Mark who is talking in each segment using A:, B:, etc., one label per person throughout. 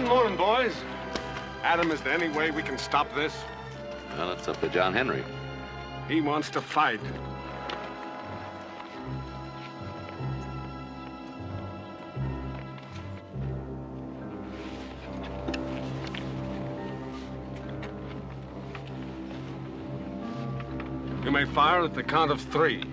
A: Morning, boys. Adam, is there any way we can stop this?
B: Well, it's up to John Henry.
A: He wants to fight. You may fire at the count of 3.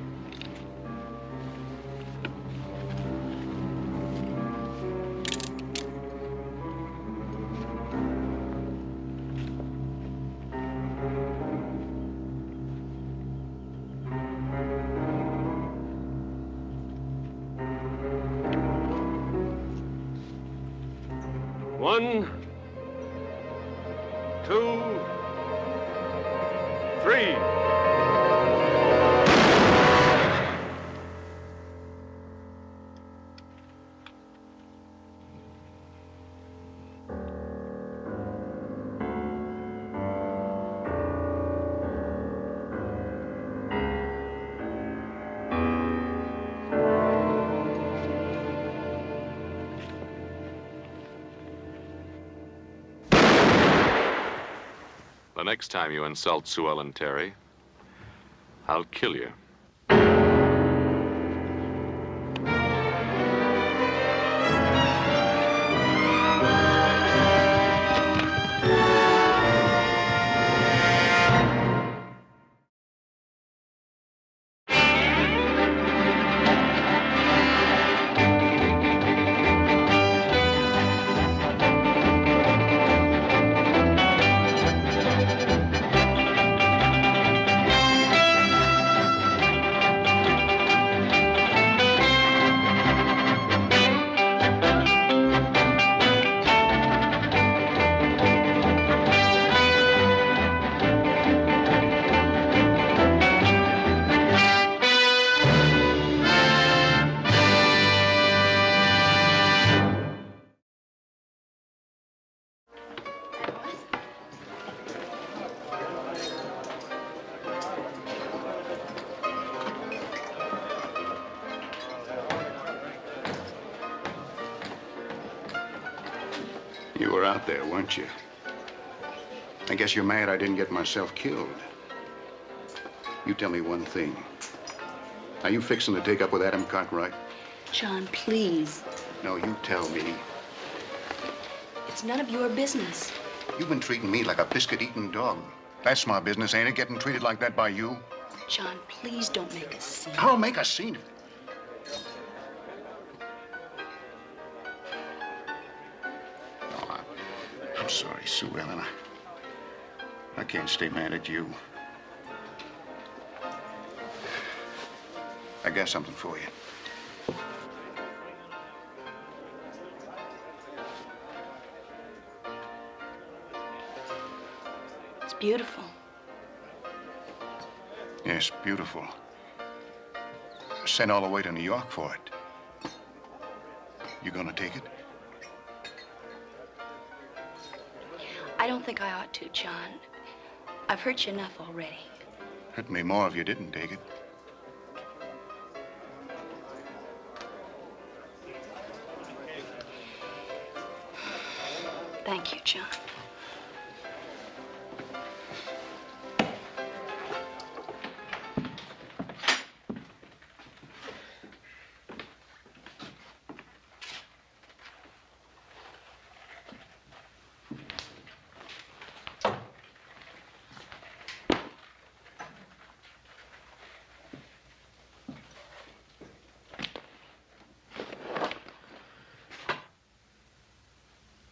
A: One, 2, 3.
B: The next time you insult Sue Ellen Terry, I'll kill you.
C: You were out there, weren't you? I guess you're mad I didn't get myself killed. You tell me one thing. Are you fixing to take up with Adam Cartwright?
D: John, please.
C: No, you tell me.
D: It's none of your business.
C: You've been treating me like a biscuit-eating dog. That's my business, ain't it? Getting treated like that by you?
D: John, please don't make a scene.
C: I'll make a scene of it. No, I'm sorry, Sue Ellen. I can't stay mad at you. I got something for you.
D: It's beautiful.
C: Yes, beautiful. Sent all the way to New York for it. You gonna take it?
D: I don't think I ought to, John. I've hurt you enough already.
C: Hurt me more if you didn't take it.
D: Thank you, John.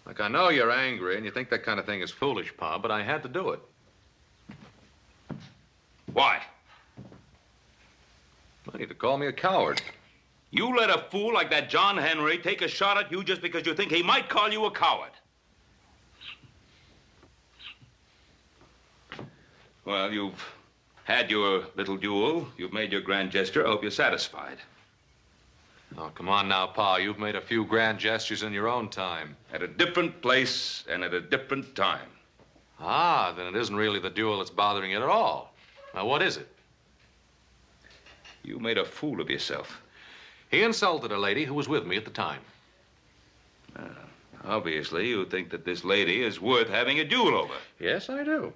B: Look, I know you're angry and you think that kind of thing is foolish, Pa, but I had to do it.
E: Why?
B: Well, you to call me a coward.
E: You let a fool like that John Henry take a shot at you just because you think he might call you a coward. Well, you've had your little duel. You've made your grand gesture. I hope you're satisfied.
B: Oh, come on now, Pa. You've made a few grand gestures in your own time.
E: At a different place and at a different time.
B: Ah, then it isn't really the duel that's bothering you at all. Now, what is it?
E: You made a fool of yourself.
B: He insulted a lady who was with me at the time.
E: Obviously, you think that this lady is worth having a duel over.
B: Yes, I do.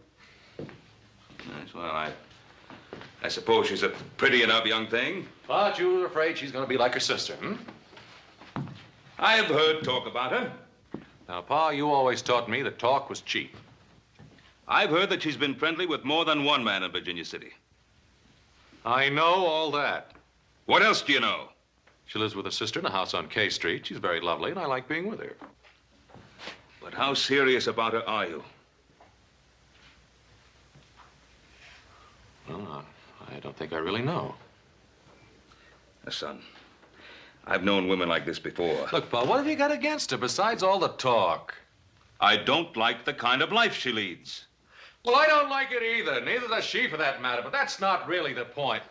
E: Yes, well, I suppose she's a pretty enough young thing.
B: But you're afraid she's going to be like her sister, hmm?
E: I've heard talk about her.
B: Now, Pa, you always taught me that talk was cheap.
E: I've heard that she's been friendly with more than one man in Virginia City.
B: I know all that.
E: What else do you know?
B: She lives with her sister in a house on K Street. She's very lovely, and I like being with her.
E: But how serious about her are you?
B: Well, I don't think I really know.
E: Son, I've known women like this before.
B: Look, Pa, what have you got against her besides all the talk?
E: I don't like the kind of life she leads.
B: Well, I don't like it either. Neither does she, for that matter. But that's not really the point.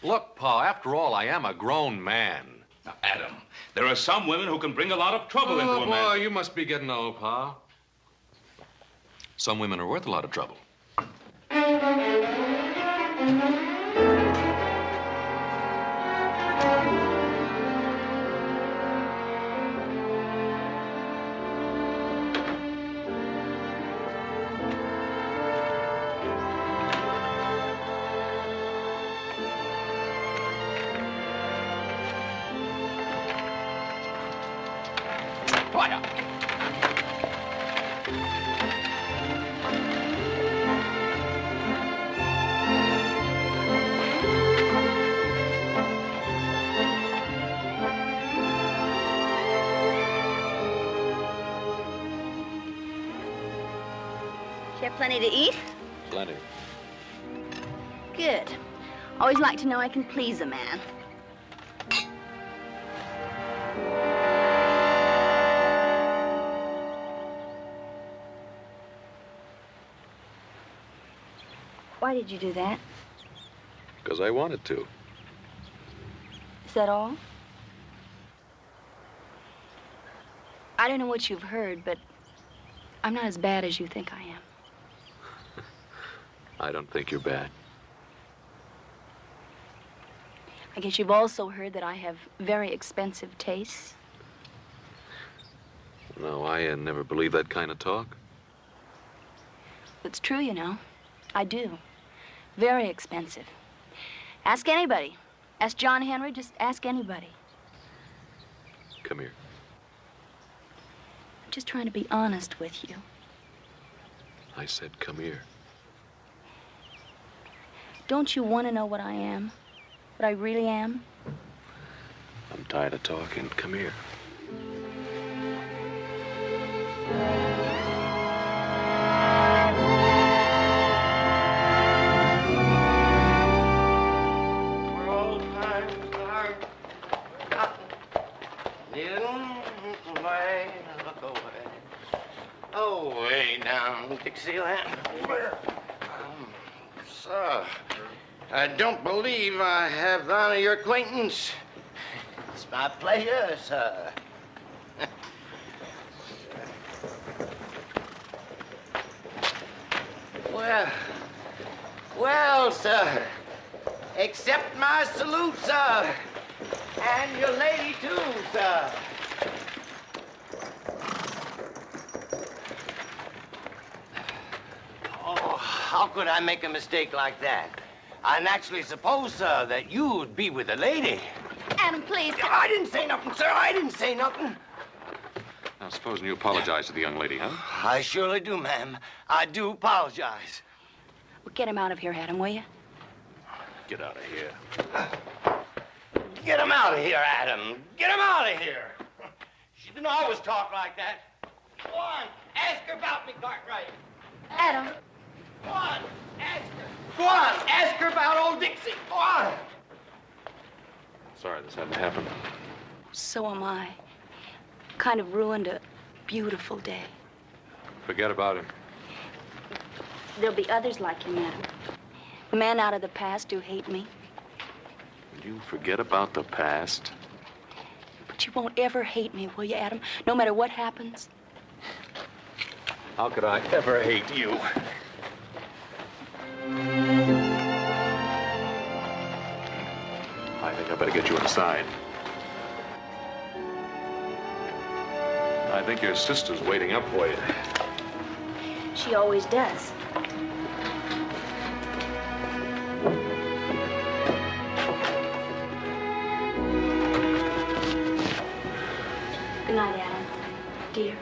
B: Look, Pa, after all, I am a grown man.
E: Now, Adam, there are some women who can bring a lot of trouble into a man.
B: Oh, boy, you must be getting old, Pa. Some women are worth a lot of trouble.
D: You have plenty to eat?
B: Plenty.
D: Good. Always like to know I can please a man. Why did you do that?
B: Because I wanted to.
D: Is that all? I don't know what you've heard, but I'm not as bad as you think I am.
B: I don't think you're bad.
D: I guess you've also heard that I have very expensive tastes.
B: No, I never believed that kind of talk.
D: It's true, you know. I do. Very expensive. Ask anybody. Ask John Henry, just ask anybody.
B: Come here.
D: I'm just trying to be honest with you.
B: I said come here.
D: Don't you want to know what I am? What I really am?
B: I'm tired of talking. Come here.
F: Oh, way down, Dixieland. Sir, I don't believe I have the honor of your acquaintance. It's my pleasure, sir. Well, sir, accept my salute, sir. And your lady, too, sir. Oh, how could I make a mistake like that? I naturally suppose, sir, that you'd be with a lady.
D: Adam, please.
F: I didn't say nothing, sir. I didn't say nothing.
B: Now, supposing you apologize to the young lady, huh?
F: I surely do, ma'am. I do apologize.
D: Well, get him out of here, Adam, will you?
B: Get out of here.
F: Get him out of here, Adam. Get him out of here. She didn't always talk like that. Go on, ask her about me, Cartwright.
D: Adam.
F: Go on, ask her. Go on, ask her about old Dixie. Go on.
B: Sorry this had to happen.
D: So am I. Kind of ruined a beautiful day.
B: Forget about him.
D: There'll be others like him, Adam. The men out of the past who hate me.
B: Will you forget about the past?
D: But you won't ever hate me, will you, Adam? No matter what happens?
B: How could I ever hate you? I think I better get you inside. I think your sister's waiting up for you.
D: She always does. Good night, Adam. Dear.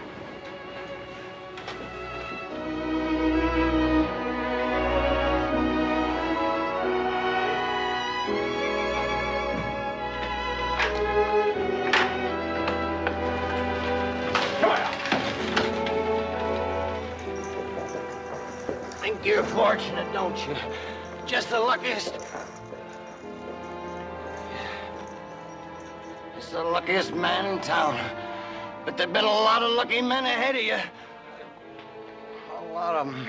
F: Think you're fortunate, don't you? Just the luckiest. Just the luckiest man in town. But there've been a lot of lucky men ahead of you. A lot of them.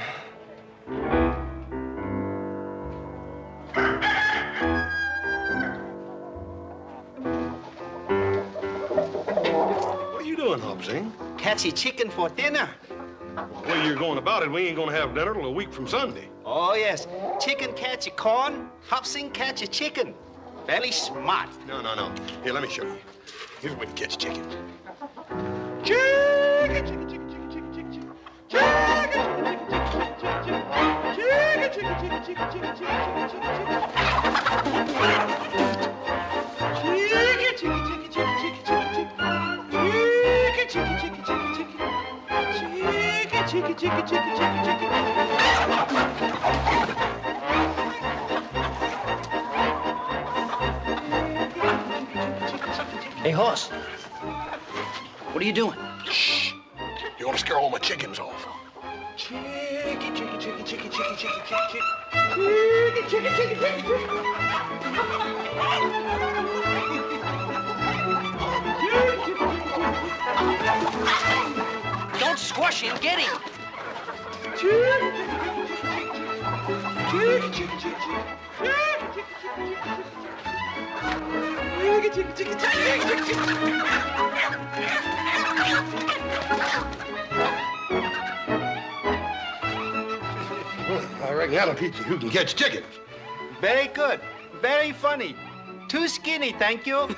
G: What are you doing, Hobsing?
H: Catchy chicken for dinner.
G: The way you're going about it, we ain't gonna have dinner till a week from Sunday.
H: Oh, yes. Chicken catchy corn, Hobson catchy chicken. Very smart.
G: No. Here, let me show you. Here's where you catch chicken. Chicken, chicken, chicken, chicken, chicken, chicken, chicken. Chicken, chicken, chicken, chicken, chicken, chicken, chicken, chicken, chicken, chicken,
H: Hey, horse. What are you doing?
G: Shh. You want to scare all my chickens off. Chicken, chicken, chicken, chicken, chicken, chicken, chicken, chicken. Chicken, chicken, chicken, chicken, chicken.
H: Don't squash him. Get him.
G: I reckon that'll teach you who can catch chickens.
H: Very good. Very funny. Too skinny, thank you.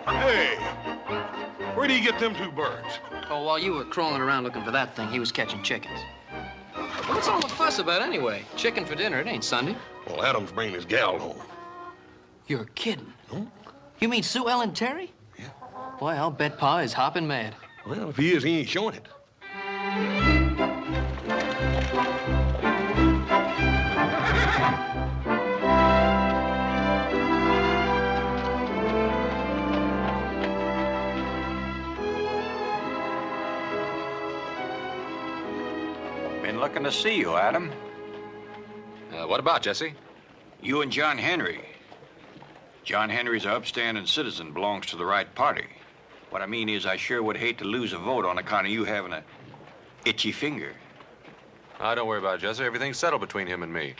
G: Hey, where do you get them two birds?
I: Oh, while you were crawling around looking for that thing, he was catching chickens. What's all the fuss about anyway? Chicken for dinner, it ain't Sunday.
G: Well, Adam's bringing his gal home.
I: You're kidding.
G: Hmm?
I: You mean Sue Ellen Terry?
G: Yeah.
I: Boy, I'll bet Pa is hopping mad.
G: Well, if he is, he ain't showing it.
J: Been looking to see you, Adam.
B: What about, Jesse?
J: You and John Henry. John Henry's an upstanding citizen, belongs to the right party. What I mean is I sure would hate to lose a vote on account of you having a itchy finger.
B: Don't worry about it, Jesse. Everything's settled between him and me.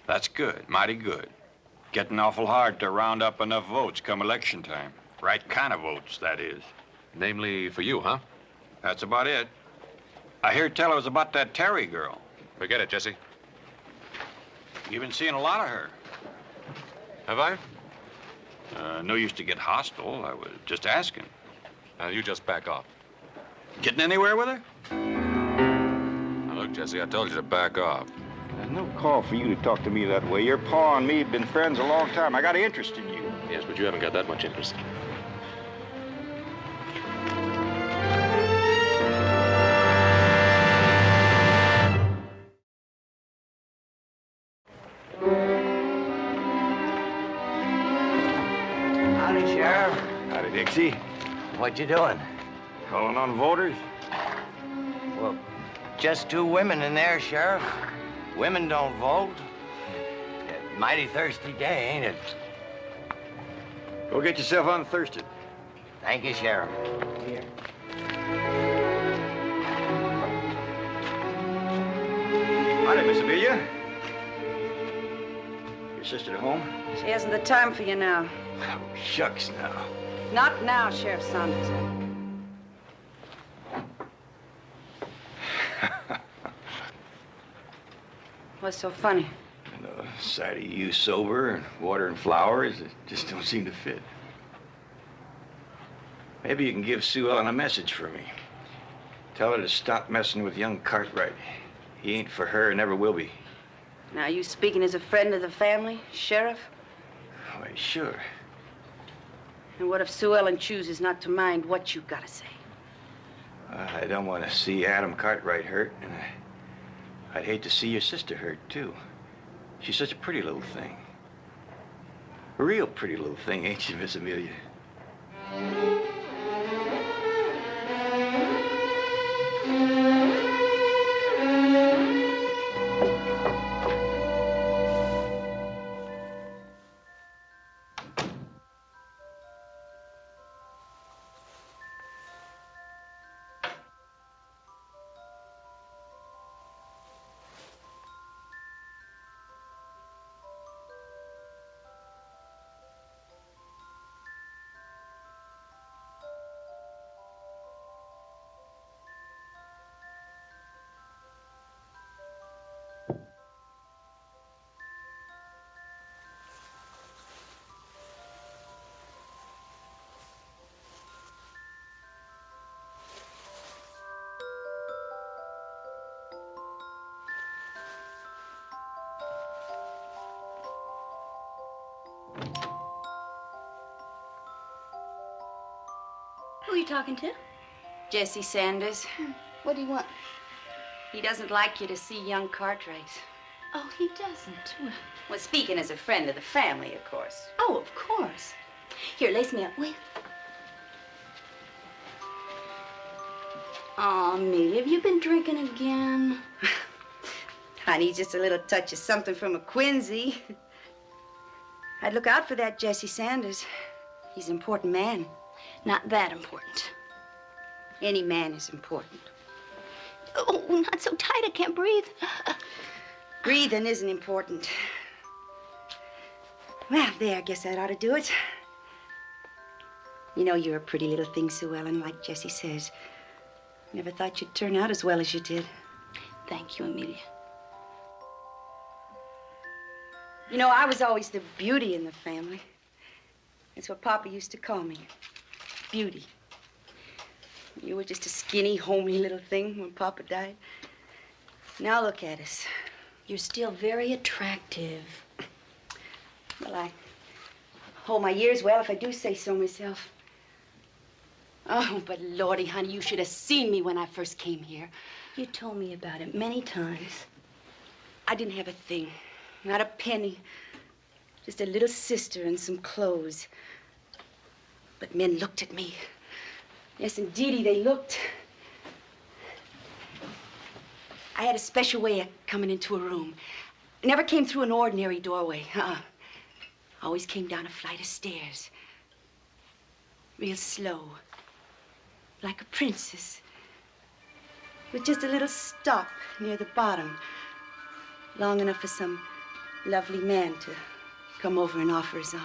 J: That's good, mighty good. Getting awful hard to round up enough votes come election time. Right kind of votes, that is.
B: Namely for you, huh?
J: That's about it. I hear tell it was about that Terry girl.
B: Forget it, Jesse.
J: You've been seeing a lot of her.
B: Have I?
J: No use to get hostile. I was just asking.
B: You just back off.
J: Getting anywhere with her?
B: Now, look, Jesse, I told you to back off.
J: There's no call for you to talk to me that way. Your pa and me have been friends a long time. I got an interest in you.
B: Yes, but you haven't got that much interest.
F: Howdy, Sheriff.
J: Howdy, Dixie.
F: What you doing?
J: Calling on voters?
F: Well, just two women in there, Sheriff. Women don't vote. Mighty thirsty day, ain't it?
J: Go get yourself unthirsted.
F: Thank you, Sheriff. Here.
J: Howdy, Miss Amelia. Your sister at home?
K: She hasn't the time for you now.
J: Oh, shucks now.
K: Not now, Sheriff Saunders. What's so funny?
J: The sight of you sober and watering flowers, it just don't seem to fit. Maybe you can give Sue Ellen a message for me. Tell her to stop messing with young Cartwright. He ain't for her and never will be.
K: Now, you speaking as a friend of the family, Sheriff?
J: Why, sure.
K: And what if Sue Ellen chooses not to mind what you've got to say?
J: I don't want to see Adam Cartwright hurt, and I'd hate to see your sister hurt, too. She's such a pretty little thing. A real pretty little thing, ain't she, Miss Amelia?
D: Who are you talking to?
K: Jesse Sanders.
D: What do you want?
K: He doesn't like you to see young Cartwright.
D: Oh, he doesn't.
K: Well, speaking as a friend of the family, of course.
D: Oh, of course. Here, lace me up, will you? Oh, Amelia, have you been drinking again?
K: Honey, just a little touch of something from a Quincy. I'd look out for that Jesse Sanders. He's an important man.
D: Not that important.
K: Any man is important.
D: Oh, not so tight, I can't breathe.
K: Breathing isn't important. Well, there, I guess that ought to do it. You know, you're a pretty little thing, Sue Ellen, like Jesse says. Never thought you'd turn out as well as you did.
D: Thank you, Amelia.
K: You know, I was always the beauty in the family. That's what Papa used to call me. Beauty. You were just a skinny, homely little thing when Papa died. Now look at us.
D: You're still very attractive.
K: Well, I hold my years well if I do say so myself. Oh, but Lordy, honey, you should have seen me when I first came here.
D: You told me about it many times.
K: I didn't have a thing. Not a penny. Just a little sister and some clothes. But men looked at me. Yes, indeedy, they looked. I had a special way of coming into a room. I never came through an ordinary doorway. Always came down a flight of stairs. Real slow. Like a princess. With just a little stop near the bottom. Long enough for some lovely man to come over and offer his arm.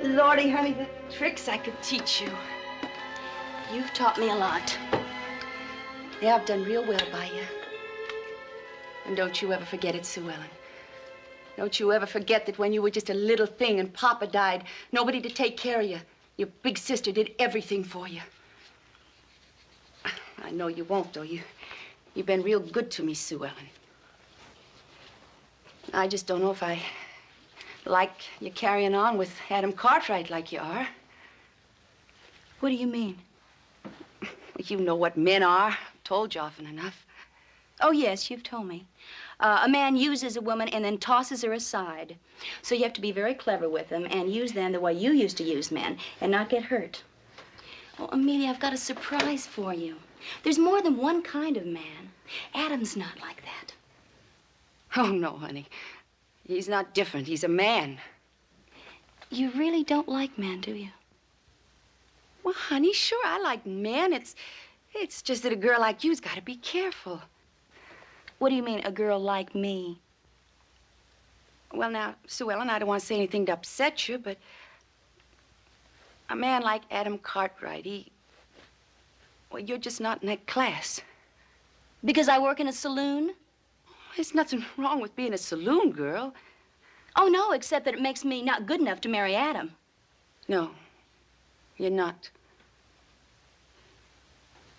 K: Lordy, honey, the tricks I could teach you.
D: You've taught me a lot.
K: Yeah, I've done real well by you. And don't you ever forget it, Sue Ellen. Don't you ever forget that when you were just a little thing and Papa died, nobody to take care of you, your big sister did everything for you. I know you won't, though. You've been real good to me, Sue Ellen. I just don't know if I like you carrying on with Adam Cartwright like you are.
D: What do you mean?
K: You know what men are. I've told you often enough.
D: Oh, yes, you've told me. A man uses a woman and then tosses her aside. So you have to be very clever with them and use them the way you used to use men and not get hurt. Oh, Amelia, I've got a surprise for you. There's more than one kind of man. Adam's not like that.
K: Oh, no, honey. He's not different. He's a man.
D: You really don't like men, do you?
K: Well, honey, sure, I like men. It's just that a girl like you's got to be careful.
D: What do you mean, a girl like me?
K: Well, now, Sue Ellen, I don't want to say anything to upset you, but a man like Adam Cartwright, well, you're just not in that class.
D: Because I work in a saloon?
K: There's nothing wrong with being a saloon girl.
D: Oh, no, except that it makes me not good enough to marry Adam.
K: No, you're not.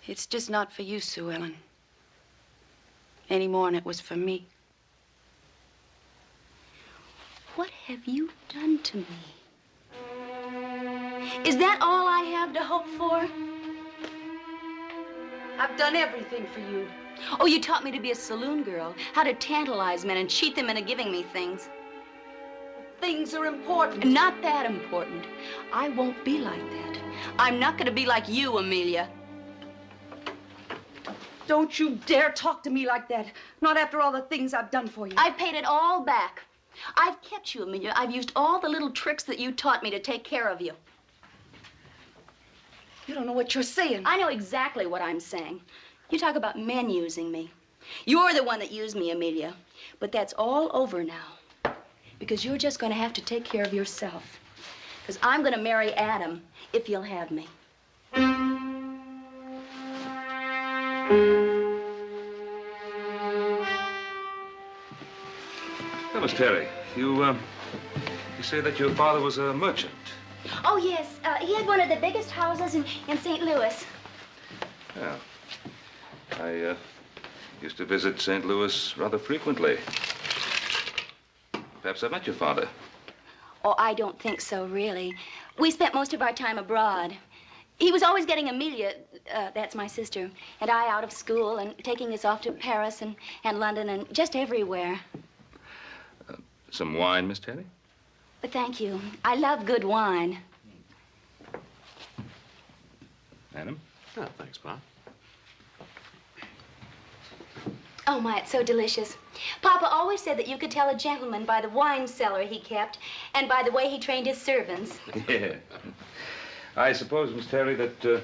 K: It's just not for you, Sue Ellen. Any more than it was for me.
D: What have you done to me? Is that all I have to hope for?
K: I've done everything for you.
D: Oh, you taught me to be a saloon girl, how to tantalize men and cheat them into giving me things.
K: Things are important.
D: Not that important. I won't be like that. I'm not going to be like you, Amelia.
K: Don't you dare talk to me like that. Not after all the things I've done for you.
D: I've paid it all back. I've kept you, Amelia. I've used all the little tricks that you taught me to take care of you.
K: You don't know what you're saying.
D: I know exactly what I'm saying. You talk about men using me. You're the one that used me, Amelia. But that's all over now. Because you're just going to have to take care of yourself. Because I'm going to marry Adam if you'll have me.
E: Now, Miss Terry, you say that your father was a merchant.
D: Oh, yes. He had one of the biggest houses in St. Louis.
E: Yeah. I used to visit St. Louis rather frequently. Perhaps I met your father.
D: Oh, I don't think so, really. We spent most of our time abroad. He was always getting Amelia, that's my sister, and I out of school and taking us off to Paris and London and just everywhere.
E: Some wine, Miss Terry?
D: Thank you. I love good wine.
E: Adam?
B: Oh, thanks, Pop.
D: Oh, my, it's so delicious. Papa always said that you could tell a gentleman by the wine cellar he kept and by the way he trained his servants.
E: Yeah. I suppose, Miss Terry, that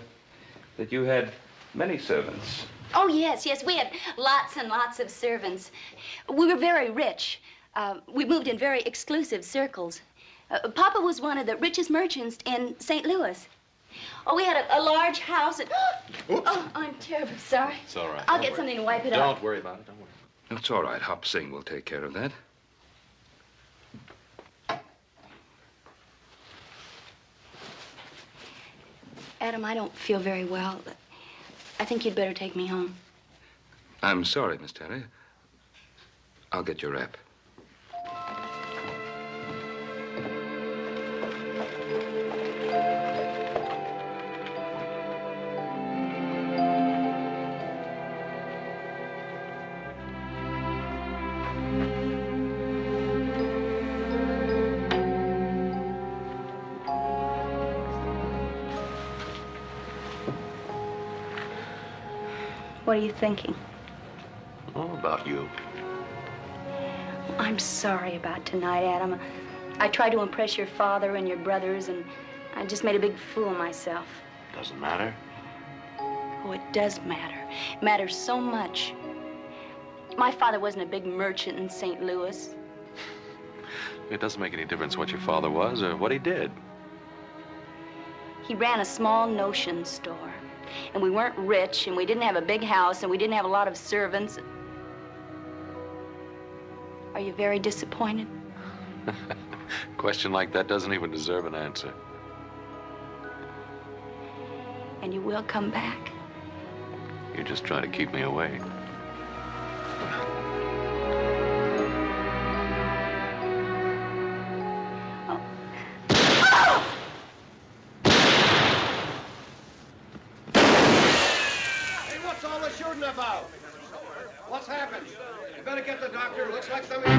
E: you had many servants.
D: Oh, yes, yes. We had lots and lots of servants. We were very rich. We moved in very exclusive circles. Papa was one of the richest merchants in St. Louis. Oh, we had a large house. Oh, I'm terribly sorry.
B: It's all right.
D: I'll get something to wipe it
B: Don't
D: off.
B: worry about it. Don't worry.
E: It's all right. Hop Sing will take care of that.
D: Adam, I don't feel very well. I think you'd better take me home.
E: I'm sorry, Miss Terry. I'll get your wrap.
D: What are you thinking?
B: Oh, about you.
D: I'm sorry about tonight, Adam. I tried to impress your father and your brothers, and I just made a big fool of myself.
B: Doesn't matter.
D: Oh, it does matter. It matters so much. My father wasn't a big merchant in St. Louis.
B: It doesn't make any difference what your father was or what he did.
D: He ran a small notion store. And we weren't rich, and we didn't have a big house, and we didn't have a lot of servants. Are you very disappointed?
B: A question like that doesn't even deserve an answer.
D: And you will come back?
B: You're just trying to keep me away.
F: About? What's happened? You better get the doctor. Looks like somebody.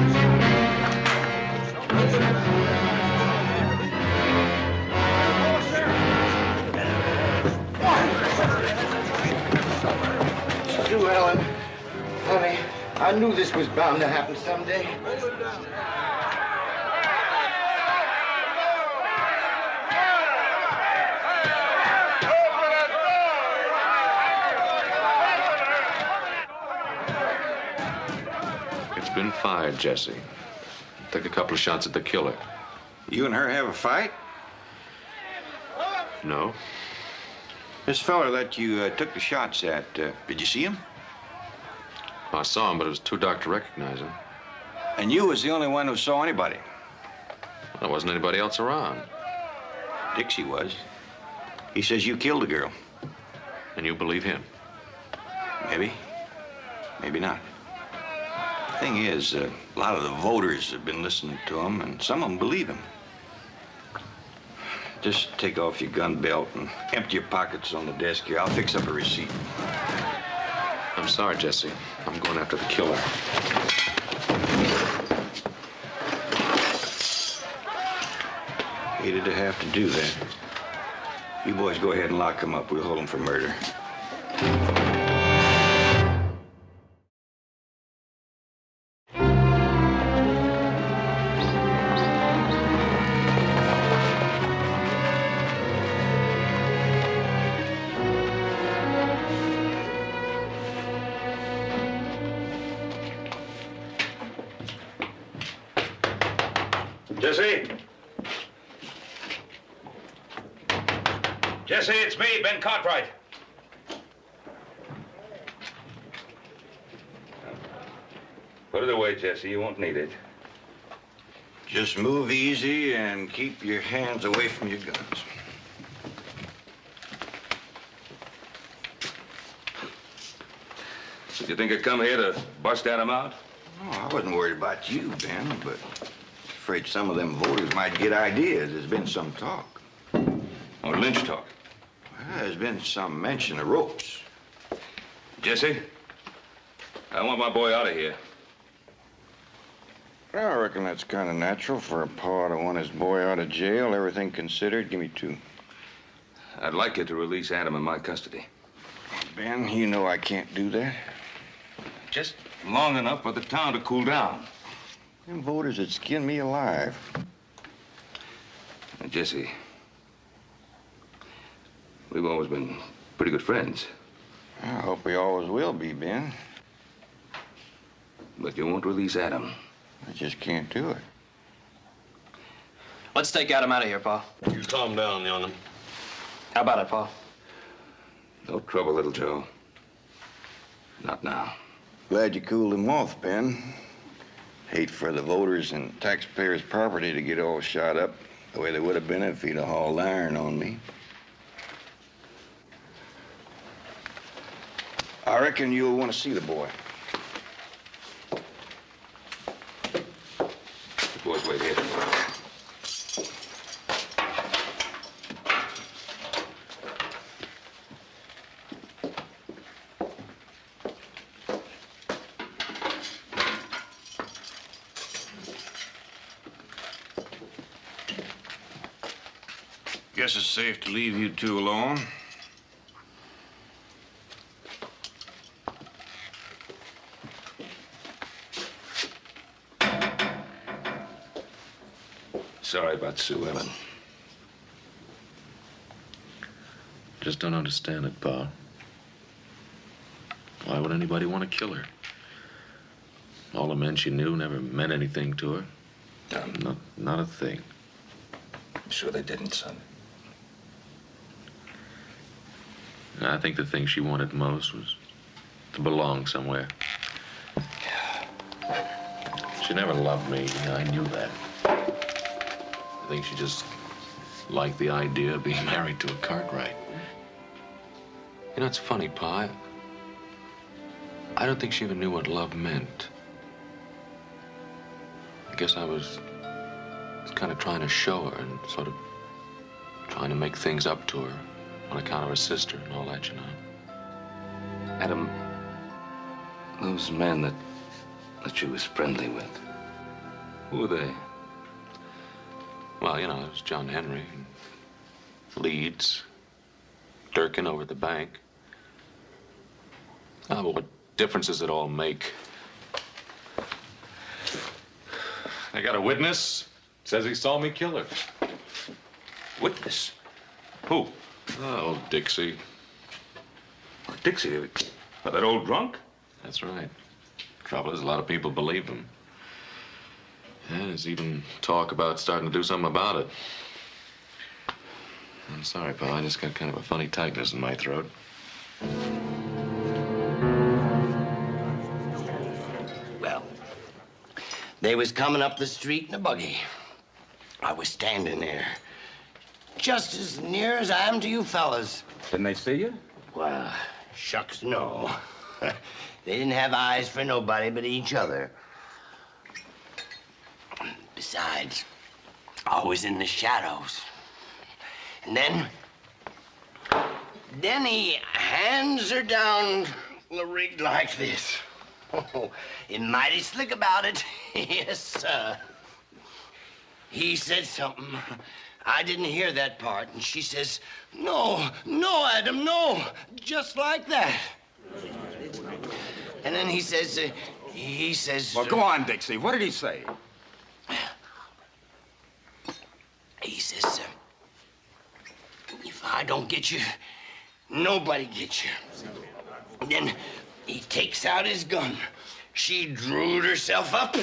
H: Sue Ellen, honey, I knew this was bound to happen someday.
B: Been fired, Jesse. Took a couple of shots at the killer.
J: You and her have a fight?
B: No.
J: This fella that you took the shots at, did you see him?
B: I saw him, but it was too dark to recognize him.
J: And you was the only one who saw anybody.
B: There wasn't anybody else around.
J: Dixie was. He says you killed the girl.
B: And you believe him?
J: Maybe. Maybe not. The thing is, a lot of the voters have been listening to him, and some of them believe him. Just take off your gun belt and empty your pockets on the desk here. I'll fix up a receipt.
B: I'm sorry, Jesse. I'm going after the killer.
J: Hated to have to do that. You boys go ahead and lock him up. We'll hold him for murder.
E: Jesse? Jesse, it's me, Ben Cartwright. Put it away, Jesse. You won't need it.
J: Just move easy and keep your hands away from your guns.
E: So you think I come here to bust Adam out?
J: Oh, I wasn't worried about you, Ben, but afraid some of them voters might get ideas. There's been some talk.
E: Or lynch talk?
J: Well, there's been some mention of ropes.
E: Jesse, I want my boy out of here.
J: I reckon that's kind of natural for a pa to want his boy out of jail, everything considered. Give me two.
E: I'd like you to release Adam in my custody.
J: Ben, you know I can't do that.
E: Just long enough for the town to cool down.
J: Them voters would skin me alive.
E: Now, Jesse, we've always been pretty good friends.
J: I hope we always will be, Ben.
E: But you won't release Adam.
J: I just can't do it.
I: Let's take Adam out of here, Pa.
G: You calm down, young'un.
I: How about it, Pa?
E: No trouble, little Joe. Not now.
J: Glad you cooled him off, Ben. Hate for the voters and taxpayers' property to get all shot up the way they would have been if he'd have hauled iron on me. I reckon you'll want to see the boy.
E: The boys wait here.
J: Guess it's safe to leave you two alone.
E: Sorry about Sue Ellen.
B: Just don't understand it, Pa. Why would anybody want to kill her? All the men she knew never meant anything to her. Not a thing.
E: I'm sure they didn't, son.
B: I think the thing she wanted most was to belong somewhere. She never loved me. I knew that. I think she just liked the idea of being married to a Cartwright. You know, it's funny, Pa. I don't think she even knew what love meant. I guess I was kind of trying to show her and sort of trying to make things up to her on account of her sister and all that, you know.
E: Adam, those men that she was friendly with, who were they?
B: Well, you know, there's John Henry, and Leeds, Durkin over at the bank. Oh, but what difference does it all make? I got a witness. Says he saw me kill her.
E: Witness? Who?
B: Oh, Dixie.
E: Dixie? That old drunk?
B: That's right. Trouble is, a lot of people believe him. Yeah, there's even talk about starting to do something about it. I'm sorry, pal. I just got kind of a funny tightness in my throat.
F: They was coming up the street in a buggy. I was standing there, just as near as I am to you fellas.
J: Didn't they see you?
F: Well, shucks, no. They didn't have eyes for nobody but each other. Besides, I was in the shadows. And then he hands her down the rig like this. Oh, and mighty slick about it. Yes, sir. He said something. I didn't hear that part. And she says, no, Adam, no. Just like that. And then he says...
J: Well, go on, Dixie. What did he say?
F: He says, if I don't get you, nobody gets you. Then he takes out his gun. She drew herself up,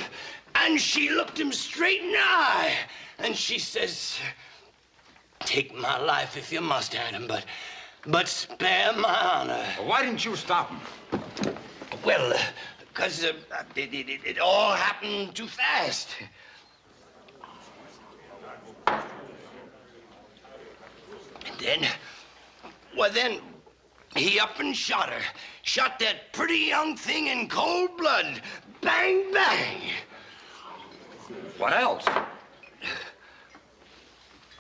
F: and she looked him straight in the eye. And she says, take my life if you must, Adam, but spare my honor.
J: Well, why didn't you stop him?
F: Well, because it all happened too fast. And then he up and shot her. Shot that pretty young thing in cold blood. Bang, bang.
J: What else?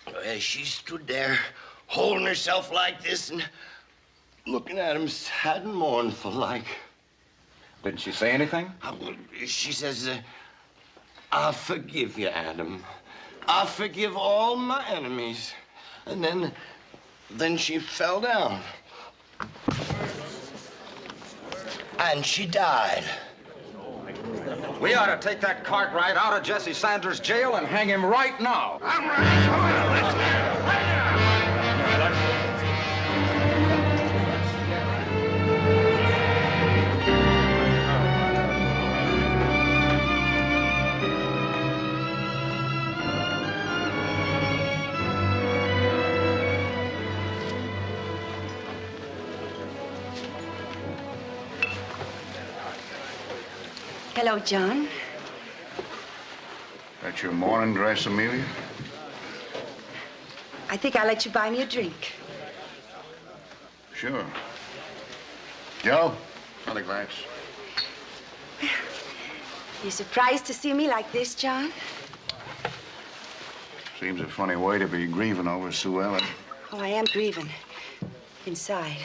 F: Well, she stood there, holding herself like this and looking at him sad and mournful like.
J: Didn't she say anything?
F: She says, I forgive you, Adam. I forgive all my enemies. And then she fell down. And she died.
J: We ought to take that Cartwright out of Jesse Sanders' jail and hang him right now.
A: I'm ready.
K: Hello, John.
C: That's your morning dress, Amelia?
K: I think I'll let you buy me a drink.
C: Sure. Joe, another glass.
K: You surprised to see me like this, John?
C: Seems a funny way to be grieving over Sue Ellen.
K: Oh, I am grieving. Inside.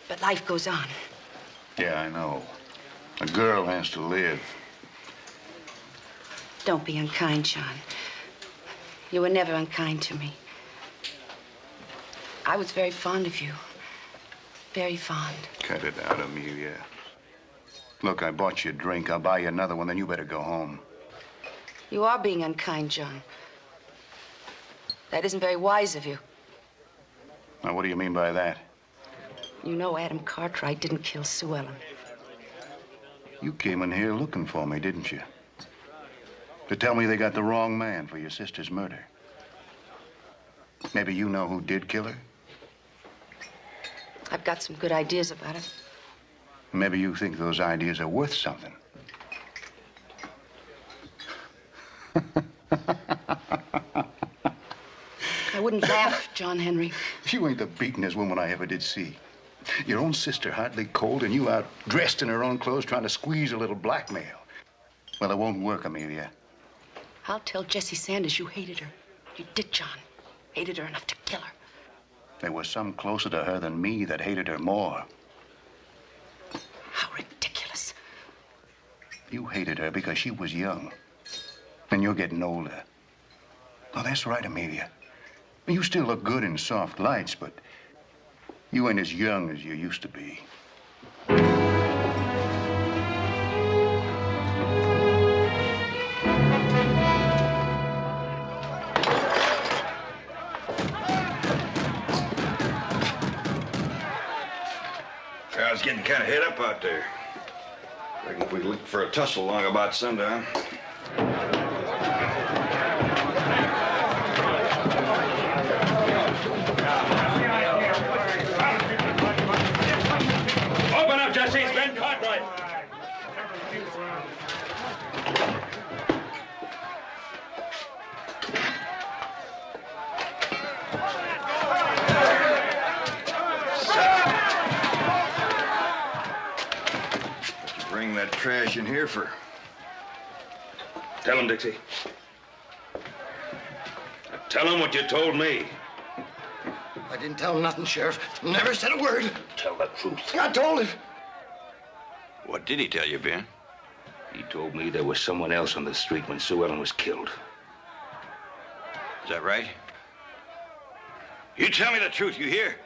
K: But life goes on.
C: Yeah, I know. A girl has to live.
K: Don't be unkind, John. You were never unkind to me. I was very fond of you. Very fond.
C: Cut it out, Amelia. Look, I bought you a drink. I'll buy you another one, then you better go home.
K: You are being unkind, John. That isn't very wise of you.
C: Now, what do you mean by that?
K: You know Adam Cartwright didn't kill Sue Ellen.
C: You came in here looking for me, didn't you? To tell me they got the wrong man for your sister's murder. Maybe you know who did kill her?
K: I've got some good ideas about it.
C: Maybe you think those ideas are worth something.
K: I wouldn't laugh, John Henry.
C: You ain't the beatenest woman I ever did see. Your own sister hardly cold, and you out dressed in her own clothes trying to squeeze a little blackmail. Well, it won't work, Amelia.
K: I'll tell Jesse Sanders you hated her. You did, John. Hated her enough to kill her.
C: There was some closer to her than me that hated her more.
K: How ridiculous.
C: You hated her because she was young. And you're getting older. Oh, that's right, Amelia. You still look good in soft lights, but you ain't as young as you used to be.
J: Crowd's getting kind of hit up out there. Reckon if we look for a tussle long about sundown.
L: Open up, Jesse. It's Ben Cartwright.
J: trash in here for?
E: Tell him, Dixie. Tell him what you told me.
F: I didn't tell him nothing, Sheriff. Never said a word.
E: Tell the truth.
F: I told him.
J: What did he tell you, Ben?
E: He told me there was someone else on the street when Sue Ellen was killed.
J: Is that right? You tell me the truth, you hear?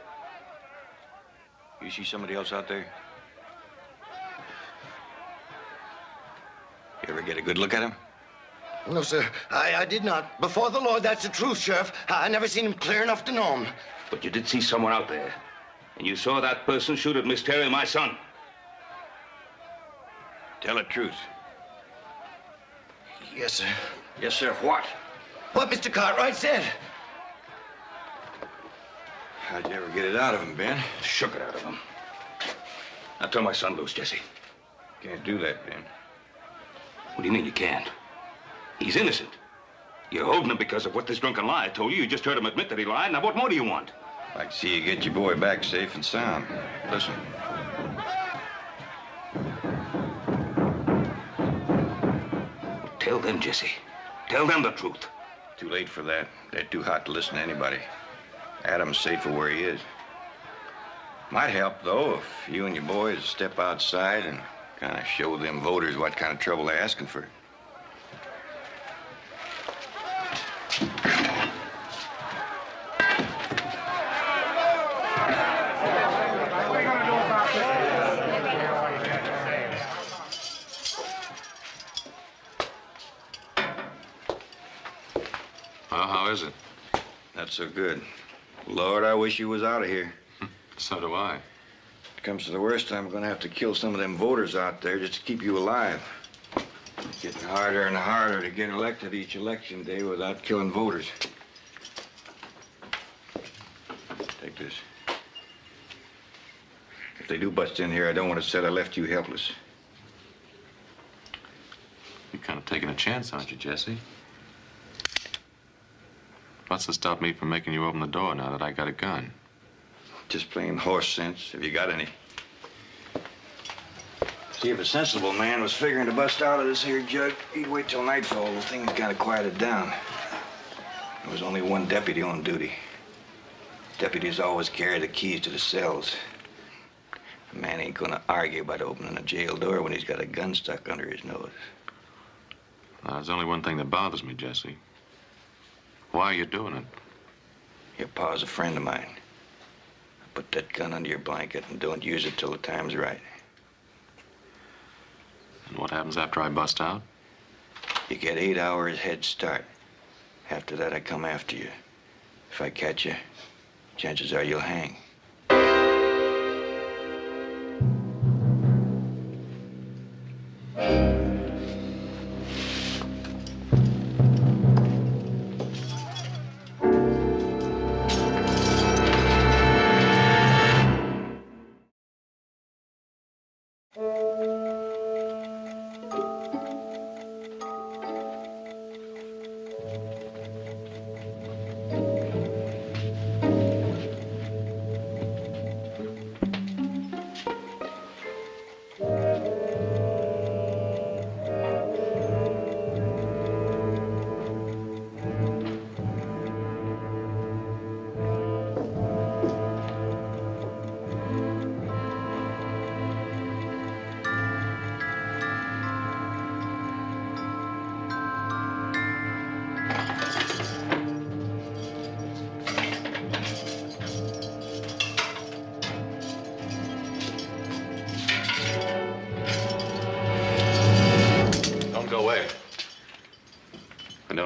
J: You see somebody else out there? You ever get a good look at him?
F: No, sir. I did not. Before the Lord, that's the truth, Sheriff. I never seen him clear enough to know him.
E: But you did see someone out there. And you saw that person shoot at Miss Terry, my son.
J: Tell the truth.
F: Yes, sir.
J: Yes, sir. What?
F: What Mr. Cartwright said.
J: How'd you ever get it out of him, Ben?
E: Shook it out of him. Now turn my son loose, Jesse.
J: Can't do that, Ben.
E: What do you mean you can't? He's innocent. You're holding him because of what this drunken liar told you. You just heard him admit that he lied. Now, what more do you want?
J: I'd like to see you get your boy back safe and sound. Listen.
E: Tell them, Jesse. Tell them the truth.
J: Too late for that. They're too hot to listen to anybody. Adam's safer where he is. Might help, though, if you and your boys step outside and kind of show them voters what kind of trouble they're asking for.
B: Well, how is it?
J: Not so good. Lord, I wish you was out of here.
B: So do I.
J: If it comes to the worst, I'm gonna have to kill some of them voters out there just to keep you alive. It's getting harder and harder to get elected each election day without killing voters. Take this. If they do bust in here, I don't want to say I left you helpless.
B: You're kind of taking a chance, aren't you, Jesse? What's to stop me from making you open the door now that I got a gun?
J: Just plain horse sense, if you got any. See, if a sensible man was figuring to bust out of this here jug, he'd wait till nightfall. The thing kind of quieted down. There was only one deputy on duty. Deputies always carry the keys to the cells. A man ain't gonna argue about opening a jail door when he's got a gun stuck under his nose.
B: Now, there's only one thing that bothers me, Jesse. Why are you doing it?
J: Your pa's a friend of mine. Put that gun under your blanket and don't use it till the time's right.
B: And what happens after I bust out?
J: You get 8 hours head start. After that, I come after you. If I catch you, chances are you'll hang.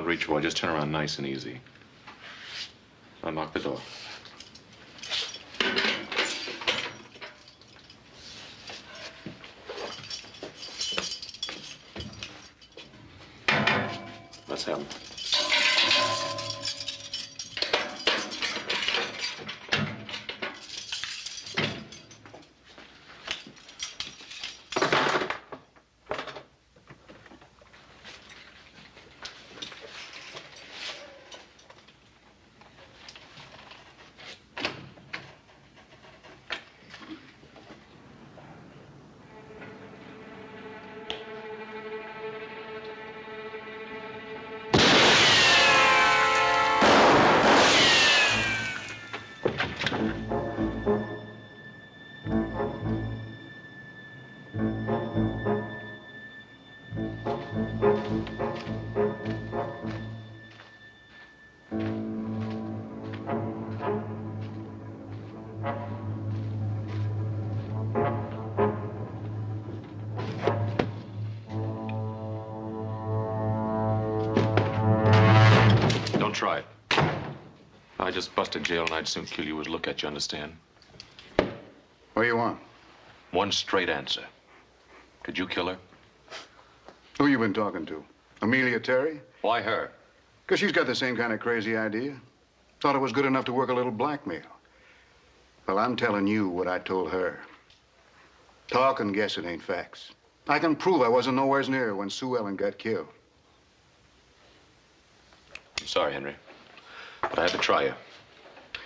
B: Reach, boy. Just turn around nice and easy. Unlock the door. Let's have him. try it. I just busted jail and I'd soon kill you as look at you, understand?
C: What do you want?
B: One straight answer. Did you kill her?
C: Who you been talking to? Amelia Terry?
B: Why her?
C: Because she's got the same kind of crazy idea. Thought it was good enough to work a little blackmail. Well, I'm telling you what I told her. Talk and guess it ain't facts. I can prove I wasn't nowhere near when Sue Ellen got killed.
B: I'm sorry, Henry, but I had to try you.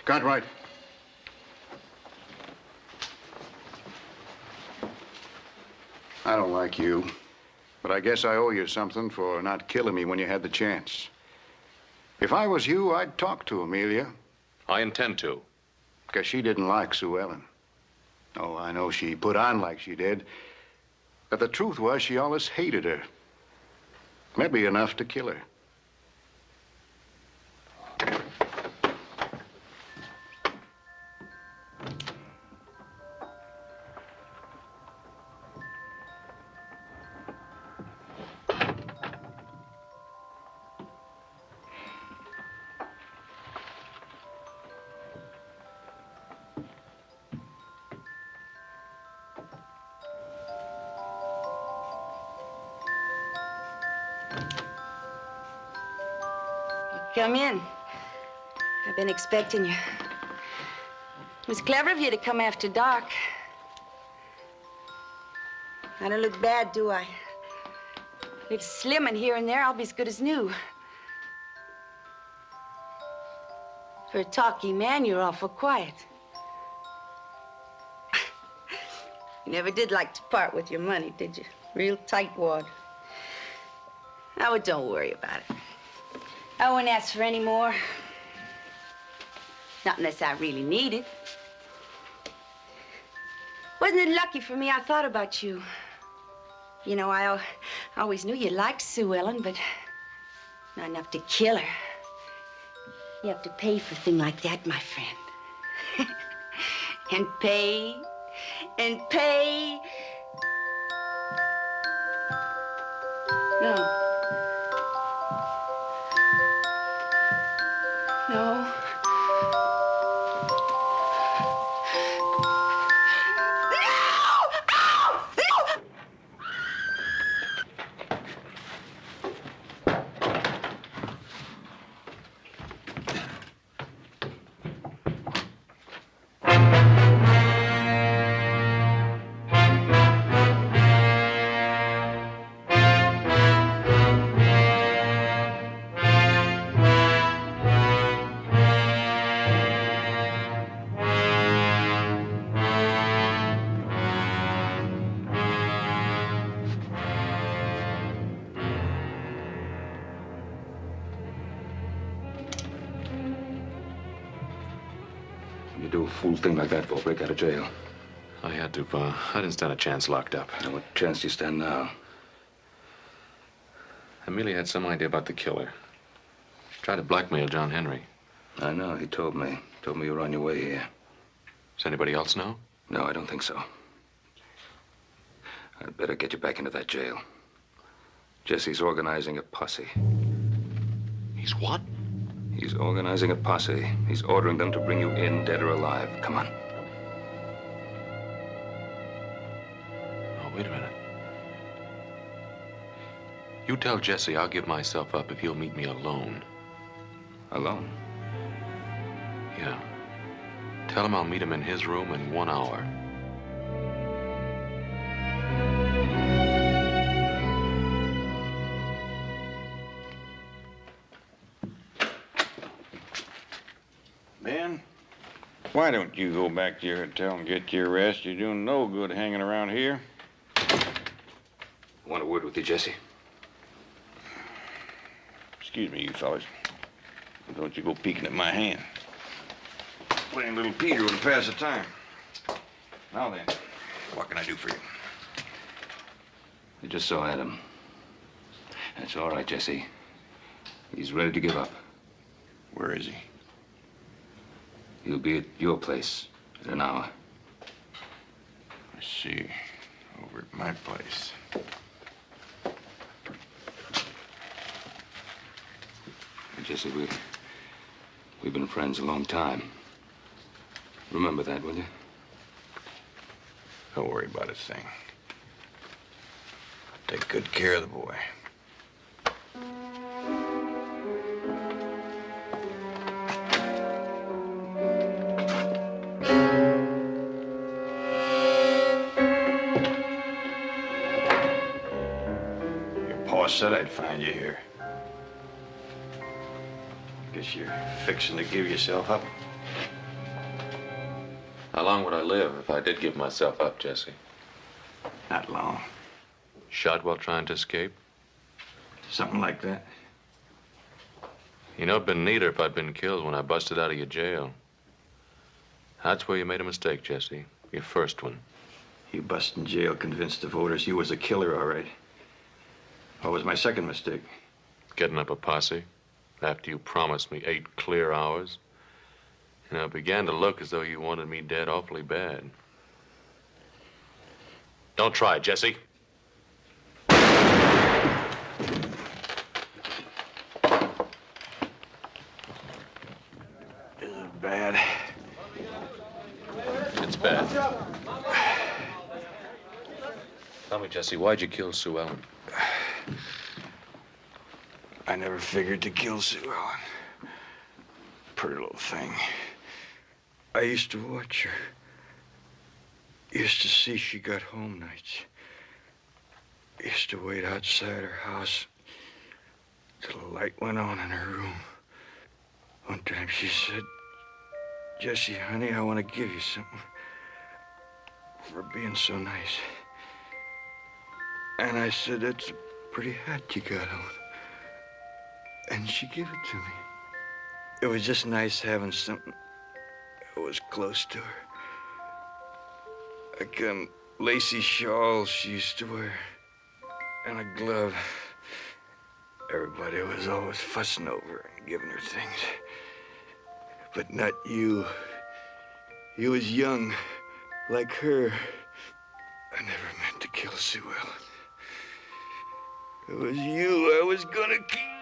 C: Got right. I don't like you, but I guess I owe you something for not killing me when you had the chance. If I was you, I'd talk to Amelia.
B: I intend to.
C: Because she didn't like Sue Ellen. Oh, I know she put on like she did. But the truth was she always hated her. Maybe enough to kill her.
K: Come in. I've been expecting you. It was clever of you to come after dark. I don't look bad, do I? A little slim and here and there, I'll be as good as new. For a talky man, you're awful quiet. You never did like to part with your money, did you? Real tightwad. Oh, don't worry about it. I won't ask for any more. Not unless I really need it. Wasn't it lucky for me I thought about you? You know, I always knew you liked Sue Ellen, but not enough to kill her. You have to pay for a thing like that, my friend. And pay, and pay. No. No.
E: You do a fool thing like that for a break out of jail.
B: I had to, Pa. I didn't stand a chance locked up.
E: Now, what chance do you stand now?
B: Amelia had some idea about the killer. Tried to blackmail John Henry.
E: I know, he told me. Told me you were on your way here.
B: Does anybody else know?
E: No, I don't think so. I'd better get you back into that jail. Jesse's organizing a posse.
B: He's what?
E: He's organizing a posse. He's ordering them to bring you in, dead or alive. Come on.
B: Oh, wait a minute. You tell Jesse I'll give myself up if he'll meet me alone.
E: Alone?
B: Yeah. Tell him I'll meet him in his room in 1 hour.
J: Ben, why don't you go back to your hotel and get your rest? You're doing no good hanging around here.
E: Want a word with you, Jesse?
J: Excuse me, you fellas. Don't you go peeking at my hand. Playing little Peter would pass the time. Now then, what can I do for you?
E: I just saw Adam. That's all right, Jesse. He's ready to give up.
J: Where is he?
E: He'll be at your place in an hour.
J: I see. Over at my place.
E: Jesse, We've been friends a long time. Remember that, will you?
J: Don't worry about a thing. Take good care of the boy. Your pa said I'd find you here. Guess you're fixing to give yourself up.
B: How long would I live if I did give myself up, Jesse?
J: Not long.
B: Shot while trying to escape?
J: Something like that.
B: You know, it'd been neater if I'd been killed when I busted out of your jail. That's where you made a mistake, Jesse. Your first one.
J: You busted in jail convinced the voters you was a killer, all right. What was my second mistake?
B: Getting up a posse after you promised me 8 clear hours. You know, it began to look as though you wanted me dead awfully bad. Don't try, Jesse.
J: Is it bad?
B: It's bad. Tell me, Jesse, why'd you kill Sue Ellen?
J: I never figured to kill Sue Ellen. Pretty little thing. I used to watch her. Used to see she got home nights. Used to wait outside her house till the light went on in her room. One time she said, "Jesse, honey, I want to give you something for being so nice." And I said, "That's a pretty hat you got on." And she gave it to me. It was just nice having something that was close to her. Like a lacy shawl she used to wear. And a glove. Everybody was always fussing over her and giving her things. But not you. You was young, like her. I never meant to kill Sue Ellen. It was you I was gonna kill.